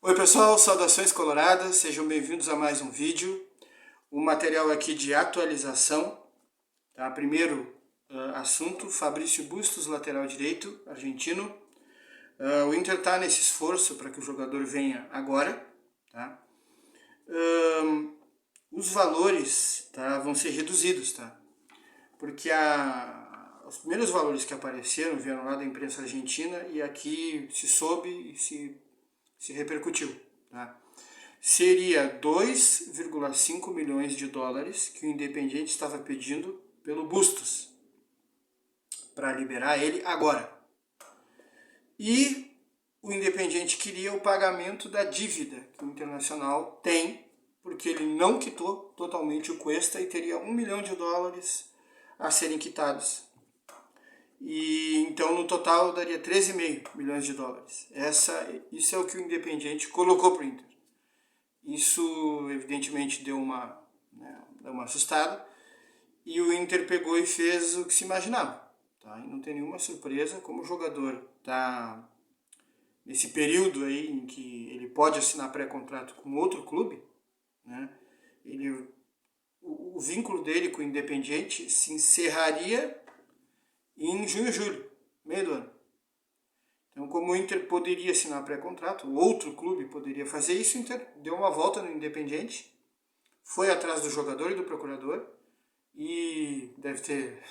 Oi pessoal, saudações coloradas, sejam bem-vindos a mais um vídeo. O material aqui de atualização, tá? Primeiro assunto, Fabrício Bustos, lateral direito, argentino. O Inter está nesse esforço para que o jogador venha agora, tá? Os valores, tá, vão ser reduzidos, tá? Porque os primeiros valores que apareceram vieram lá da imprensa argentina e aqui se soube e se repercutiu, tá? Seria 2,5 milhões de dólares que o Independiente estava pedindo pelo Bustos para liberar ele agora. E o Independiente queria o pagamento da dívida que o Internacional tem, porque ele não quitou totalmente o Cuesta e teria 1 milhão de dólares a serem quitados. E então no total daria 13,5 milhões de dólares. Isso é o que o Independiente colocou para o Inter. Isso evidentemente deu uma assustada e o Inter pegou e fez o que se imaginava. Tá? E não tem nenhuma surpresa, como o jogador está nesse período aí em que ele pode assinar pré-contrato com outro clube, né? O vínculo dele com o Independiente se encerraria em junho e julho, meio do ano. Então, como o Inter poderia assinar pré-contrato, outro clube poderia fazer isso, o Inter deu uma volta no Independiente, foi atrás do jogador e do procurador, e deve ter...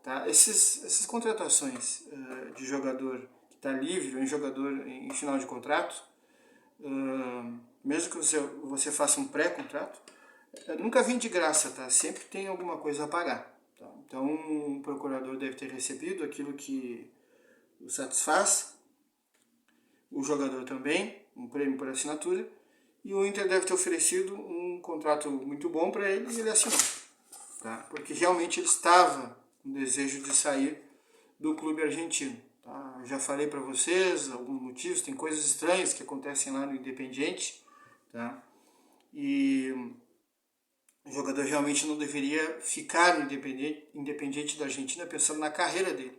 tá? Essas contratações de jogador que está livre, ou em jogador em final de contrato, mesmo que você faça um pré-contrato, nunca vem de graça, tá? Sempre tem alguma coisa a pagar. Tá? Então, o procurador deve ter recebido aquilo que o satisfaz, o jogador também, um prêmio por assinatura, e o Inter deve ter oferecido um contrato muito bom para ele e ele assinou. Tá? Porque realmente ele estava com desejo de sair do clube argentino. Tá? Eu já falei para vocês alguns motivos, tem coisas estranhas que acontecem lá no Independiente, tá? E o jogador realmente não deveria ficar no Independiente da Argentina pensando na carreira dele,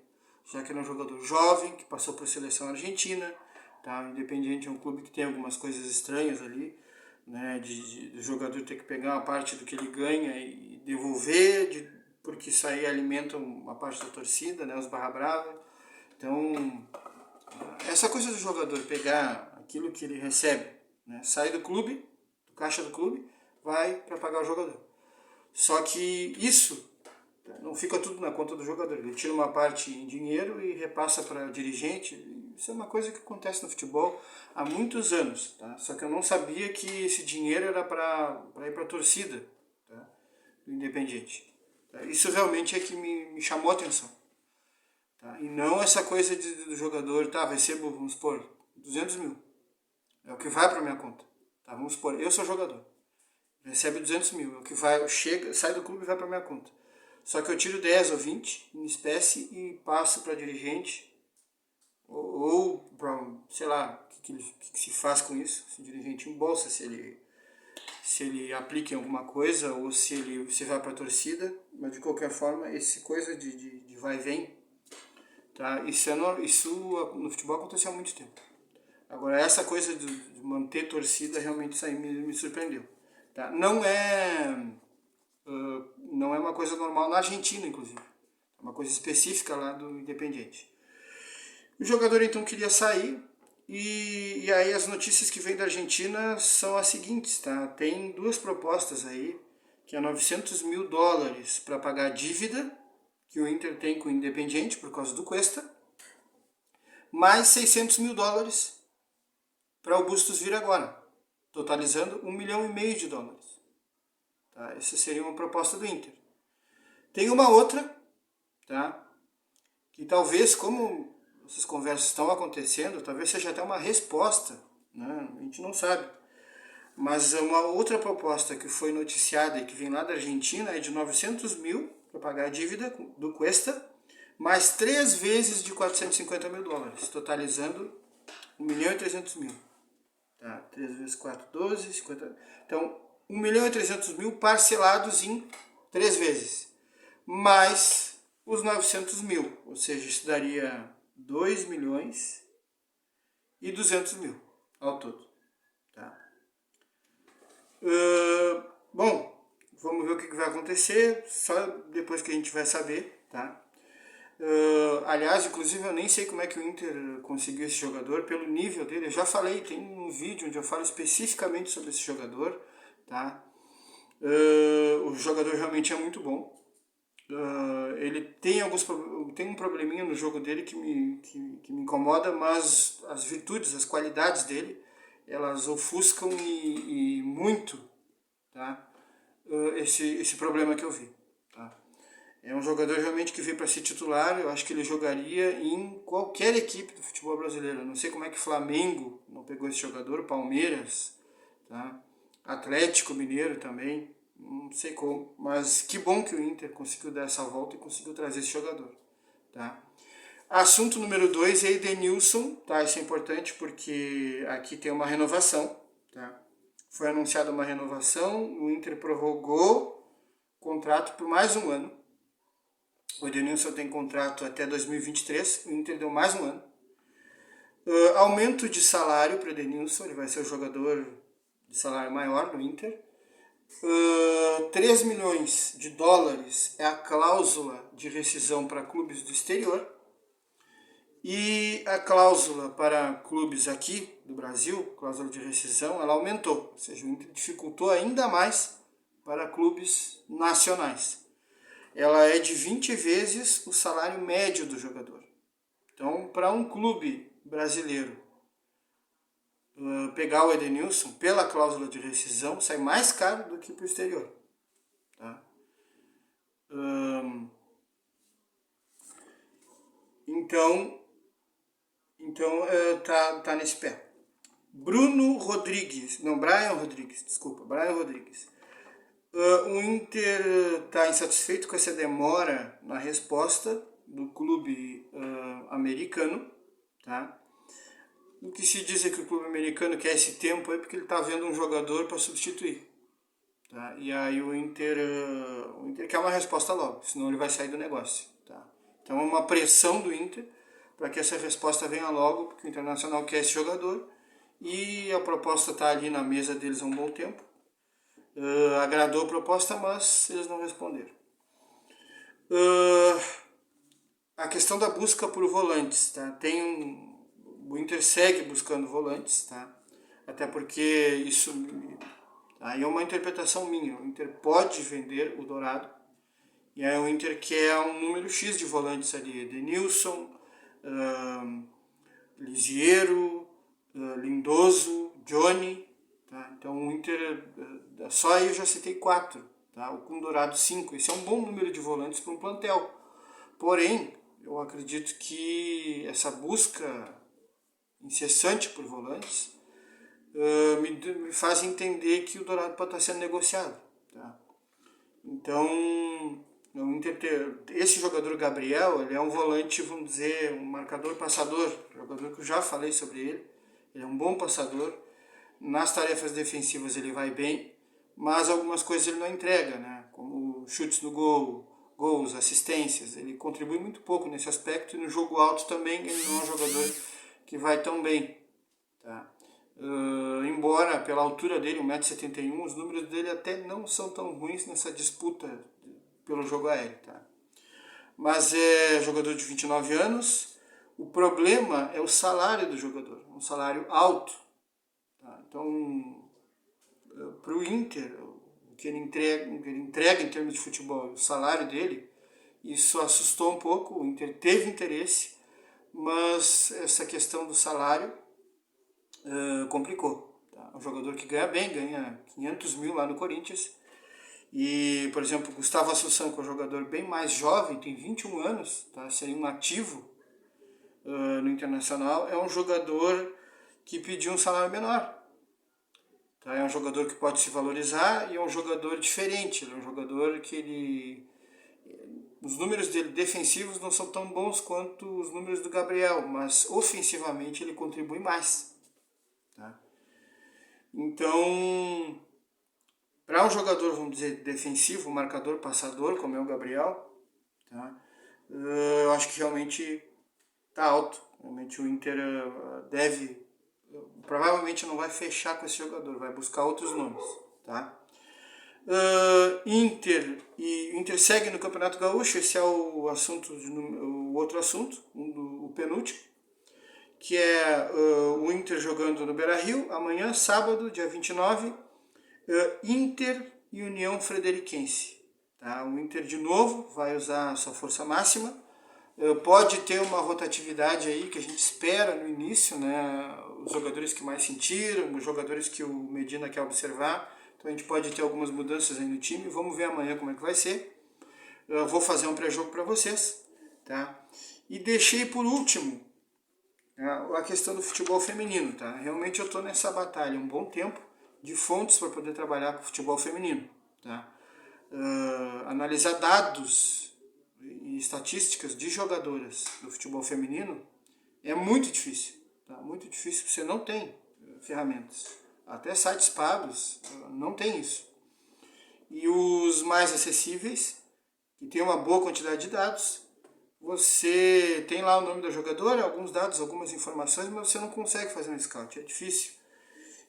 já que ele é um jogador jovem, que passou por seleção argentina, tá? O Independiente é um clube que tem algumas coisas estranhas ali, né? Do jogador ter que pegar uma parte do que ele ganha e devolver, porque isso aí alimenta uma parte da torcida, né? Os barra brava. Então, essa coisa do jogador pegar aquilo que ele recebe, né? Sai do clube, do caixa do clube, vai para pagar o jogador. Só que isso não fica tudo na conta do jogador. Ele tira uma parte em dinheiro e repassa para dirigente. Isso é uma coisa que acontece no futebol há muitos anos. Tá? Só que eu não sabia que esse dinheiro era para ir para a torcida, tá? Do Independiente. Tá? Isso realmente é que me chamou a atenção. Tá? E não essa coisa do jogador, tá, recebo, vamos supor, 200 mil. É o que vai para minha conta. Tá? Vamos supor, eu sou jogador. Recebe 200 mil. É o que vai, sai do clube e vai para minha conta. Só que eu tiro 10 ou 20 em espécie e passo para dirigente ou para, sei lá, o que se faz com isso, se o dirigente embolsa, se ele aplica em alguma coisa ou se vai para a torcida, mas de qualquer forma, essa coisa de vai e vem, tá? Isso no futebol aconteceu há muito tempo. Agora, essa coisa de manter torcida, realmente isso aí me surpreendeu. Tá? Não é uma coisa normal na Argentina, inclusive. É uma coisa específica lá do Independiente. O jogador então queria sair e aí as notícias que vêm da Argentina são as seguintes, tá? Tem duas propostas aí, que é 900 mil dólares para pagar a dívida que o Inter tem com o Independiente por causa do Cuesta, mais 600 mil dólares para o Bustos vir agora, totalizando 1,5 milhão de dólares. Tá? Essa seria uma proposta do Inter. Tem uma outra, tá? Que talvez, como essas conversas estão acontecendo, talvez seja até uma resposta, né? A gente não sabe. Mas uma outra proposta que foi noticiada e que vem lá da Argentina é de 900 mil para pagar a dívida do Cuesta, mais 3 vezes de 450 mil dólares, totalizando 1,3 milhão. Tá? 3 vezes 4, 12, 50... Então, 1,3 milhão parcelados em 3 vezes, mais os 900 mil, ou seja, isso daria 2,2 milhões. ao todo. Tá? Bom, vamos ver o que vai acontecer, só depois que a gente vai saber. Tá? Aliás, inclusive eu nem sei como é que o Inter conseguiu esse jogador, pelo nível dele. Eu já falei, tem um vídeo onde eu falo especificamente sobre esse jogador. Tá? O jogador realmente é muito bom. Ele tem um probleminha no jogo dele que me incomoda, mas as virtudes, as qualidades dele, elas ofuscam e muito, tá? Esse problema que eu vi. Tá? É um jogador realmente que veio para ser titular. Eu acho que ele jogaria em qualquer equipe do futebol brasileiro. Eu não sei como é que Flamengo não pegou esse jogador, Palmeiras, tá? Atlético Mineiro também, não sei como, mas que bom que o Inter conseguiu dar essa volta e conseguiu trazer esse jogador. Tá? Assunto número 2 é Edenilson, tá? Isso é importante porque aqui tem uma renovação. Tá? Foi anunciada uma renovação, o Inter prorrogou o contrato por mais um ano. O Edenilson tem contrato até 2023, o Inter deu mais um ano. Aumento de salário para o Edenilson, ele vai ser o jogador de salário maior no Inter. 3 milhões de dólares é a cláusula de rescisão para clubes do exterior. E a cláusula para clubes aqui do Brasil, cláusula de rescisão, ela aumentou. Ou seja, o Inter dificultou ainda mais para clubes nacionais. Ela é de 20 vezes o salário médio do jogador. Então, para um clube brasileiro pegar o Edenilson pela cláusula de rescisão, sai mais caro do que para o exterior. Tá? Então tá nesse pé. Brian Rodrigues. O Inter está insatisfeito com essa demora na resposta do clube americano. Tá? O que se diz é que o clube americano quer esse tempo é porque ele está vendo um jogador para substituir. Tá? E aí o Inter quer uma resposta logo, senão ele vai sair do negócio. Tá? Então é uma pressão do Inter para que essa resposta venha logo, porque o Internacional quer esse jogador e a proposta está ali na mesa deles há um bom tempo. Agradou a proposta, mas eles não responderam. A questão da busca por volantes, tá? O Inter segue buscando volantes, tá? Até porque isso aí é uma interpretação minha. O Inter pode vender o Dourado, e aí o Inter quer um número X de volantes ali, Edenilson, Lisiero, Lindoso, Johnny. Tá? Então o Inter, só aí eu já citei 4, tá? O com Dourado 5. Esse é um bom número de volantes para um plantel. Porém, eu acredito que essa busca incessante por volantes me faz entender que o Dourado pode estar sendo negociado. Tá? Então, esse jogador Gabriel, ele é um volante, vamos dizer, um marcador passador, jogador que eu já falei sobre ele. Ele é um bom passador. Nas tarefas defensivas ele vai bem, mas algumas coisas ele não entrega, né? Como chutes no gol, gols, assistências. Ele contribui muito pouco nesse aspecto, e no jogo alto também ele não é um jogador que vai tão bem. Tá? Embora pela altura dele, 1,71 m, os números dele até não são tão ruins nessa disputa pelo jogo aéreo. Tá? Mas é jogador de 29 anos. O problema é o salário do jogador, um salário alto. Tá? Então, para o Inter, o que ele entrega em termos de futebol, o salário dele, isso assustou um pouco. O Inter teve interesse, mas essa questão do salário complicou. Tá? Um jogador que ganha bem, ganha 500 mil lá no Corinthians. E, por exemplo, Gustavo Assunção, que é um jogador bem mais jovem, tem 21 anos, tá? Seria um ativo no Internacional, é um jogador que pediu um salário menor. Tá? É um jogador que pode se valorizar e é um jogador diferente. Ele é um jogador que os números dele defensivos não são tão bons quanto os números do Gabriel, mas ofensivamente ele contribui mais. Tá? Então, para um jogador, vamos dizer, defensivo, marcador, passador, como é o Gabriel, tá? Eu acho que realmente está alto. Realmente o Inter deve provavelmente não vai fechar com esse jogador, vai buscar outros nomes, tá? Inter segue no Campeonato Gaúcho, esse é o assunto, o outro assunto, o penúltimo, que é o Inter jogando no Beira-Rio, amanhã, sábado, dia 29, Inter e União Frederiquense. Tá? O Inter de novo vai usar a sua força máxima, pode ter uma rotatividade aí que a gente espera no início, né? Os jogadores que mais sentiram, os jogadores que o Medina quer observar, então a gente pode ter algumas mudanças aí no time, vamos ver amanhã como é que vai ser. Eu vou fazer um pré-jogo para vocês, tá? E deixei por último a questão do futebol feminino, tá? Realmente eu estou nessa batalha há um bom tempo de fontes para poder trabalhar com o futebol feminino, tá? Analisar dados e estatísticas de jogadoras do futebol feminino é muito difícil, tá? Muito difícil, você não tem ferramentas. Até sites pagos não tem isso. E os mais acessíveis, que tem uma boa quantidade de dados, você tem lá o nome da jogadora, alguns dados, algumas informações, mas você não consegue fazer um scout, é difícil.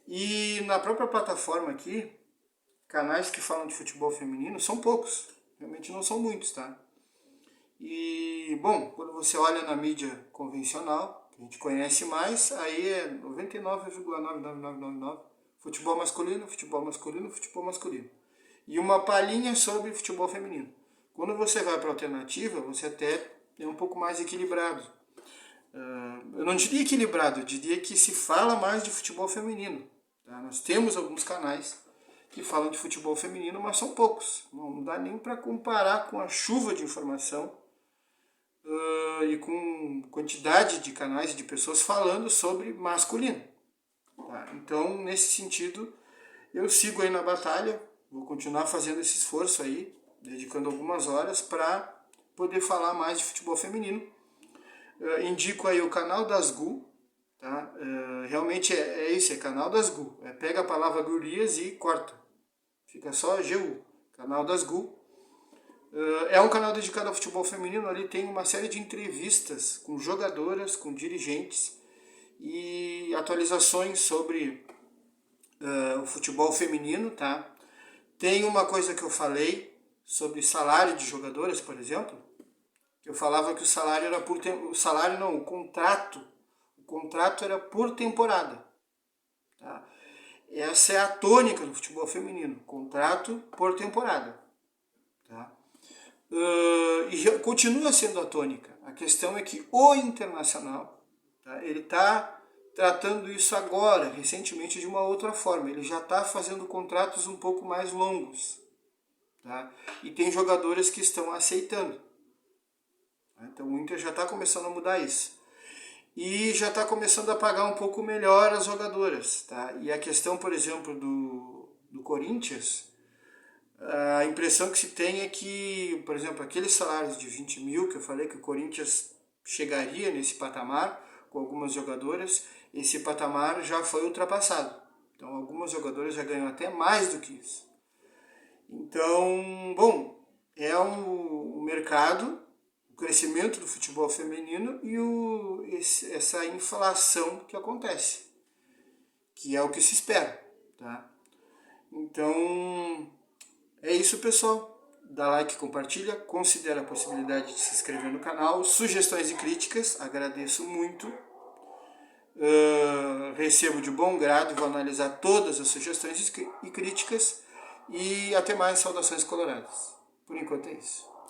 E na própria plataforma aqui, canais que falam de futebol feminino são poucos, realmente não são muitos, tá? E, bom, quando você olha na mídia convencional, que a gente conhece mais, aí é 99,99999, futebol masculino, futebol masculino, futebol masculino. E uma palhinha sobre futebol feminino. Quando você vai para a alternativa, você até é um pouco mais equilibrado. Eu não diria equilibrado, eu diria que se fala mais de futebol feminino. Tá? Nós temos alguns canais que falam de futebol feminino, mas são poucos. Não dá nem para comparar com a chuva de informação e com quantidade de canais e de pessoas falando sobre masculino. Tá? Então, nesse sentido, eu sigo aí na batalha, vou continuar fazendo esse esforço aí, dedicando algumas horas para poder falar mais de futebol feminino. Indico aí o canal das GU, tá? Realmente é isso, é canal das GU. Pega a palavra gurias e corta. Fica só GU, canal das GU. É um canal dedicado ao futebol feminino, ali tem uma série de entrevistas com jogadoras, com dirigentes e atualizações sobre o futebol feminino, tá? Tem uma coisa que eu falei sobre salário de jogadoras, por exemplo, que eu falava que o salário era por o contrato era por temporada, tá? Essa é a tônica do futebol feminino, contrato por temporada, tá? E continua sendo a tônica. A questão é que o Internacional, tá, ele está tratando isso agora, recentemente, de uma outra forma. Ele já está fazendo contratos um pouco mais longos, tá? E tem jogadores que estão aceitando. Tá? Então o Inter já está começando a mudar isso. E já está começando a pagar um pouco melhor as jogadoras. Tá? E a questão, por exemplo, do Corinthians, a impressão que se tem é que, por exemplo, aqueles salários de 20 mil que eu falei que o Corinthians chegaria nesse patamar com algumas jogadoras, esse patamar já foi ultrapassado. Então algumas jogadoras já ganham até mais do que isso. Então, bom, é um mercado, o crescimento do futebol feminino e essa inflação que acontece, que é o que se espera, tá? Então, é isso, pessoal. Dá like, compartilha, considera a possibilidade de se inscrever no canal. Sugestões e críticas, agradeço muito. Recebo de bom grado, vou analisar todas as sugestões e críticas. E até mais, saudações coloradas. Por enquanto é isso.